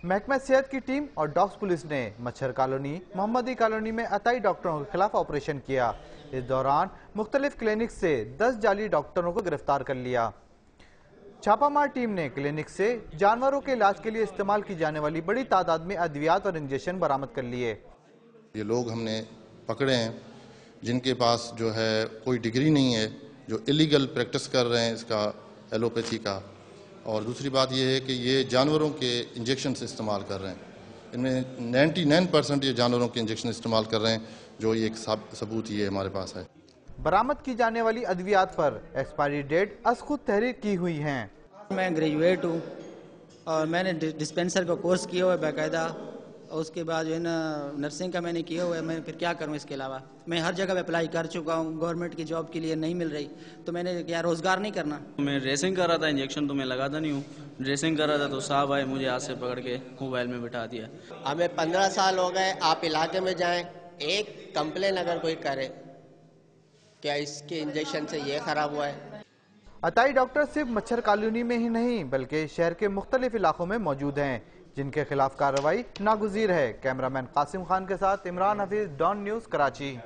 محکمہ صحت کی ٹیم اور ڈاگز پولیس نے مچھر کالونی محمدی کالونی میں عطائی ڈاکٹروں کے خلاف آپریشن کیا۔ اس دوران مختلف کلینک سے 10 جعلی ڈاکٹروں کو گرفتار کر لیا۔ چھاپہ مار ٹیم نے کلینک سے جانوروں کے علاج کے لیے استعمال کی جانے والی بڑی تعداد میں ادویات اور انجیکشن برآمد کر لیے۔ یہ لوگ ہم نے پکڑے ہیں جن کے پاس جو ہے کوئی ڈگری نہیں ہے، جو الیگل پریکٹس کر رہے ہیں اس کا ایلوپیتھی کا، اور دوسری بات یہ ہے کہ یہ جانوروں کے انجیکشن سے استعمال کر رہے ہیں۔ ان میں 99% یہ جانوروں کے انجیکشن استعمال کر رہے ہیں، جو یہ ایک ثبوت یہ ہمارے پاس ہے۔ برآمد کی جانے والی ادویات پر ایکسپائری ڈیٹ از خود تحریر کی ہوئی ہیں۔ میں گریجویٹ ہوں اور میں نے ڈسپینسر کا کورس کیا ہوا ہے باقاعدہ، اور اس کے بعد جو ہے نا نرسنگ کا میں نے کیا ہوا ہے۔ میں پھر کیا کروں اس کے علاوہ؟ میں ہر جگہ پہ اپلائی کر چکا ہوں، گورنمنٹ کی جاب کے لیے نہیں مل رہی، تو میں نے کیا روزگار نہیں کرنا؟ میں ڈریسنگ کر رہا تھا، انجیکشن تو میں لگاتا نہیں ہوں۔ ڈریسنگ کر رہا تھا تو صاحب آئے، مجھے ہاتھ سے پکڑ کے موبائل میں بٹھا دیا۔ ہمیں 15 سال ہو گئے، آپ علاقے میں جائیں، ایک کمپلین اگر کوئی کرے کیا اس کے انجیکشن سے یہ خراب ہوا ہے۔ عطائی ڈاکٹر صرف مچھر کالونی میں ہی نہیں بلکہ شہر کے مختلف علاقوں میں موجود ہیں، جن کے خلاف کارروائی ناگزیر ہے۔ کیمرہ مین قاسم خان کے ساتھ عمران حفیظ، ڈان نیوز، کراچی۔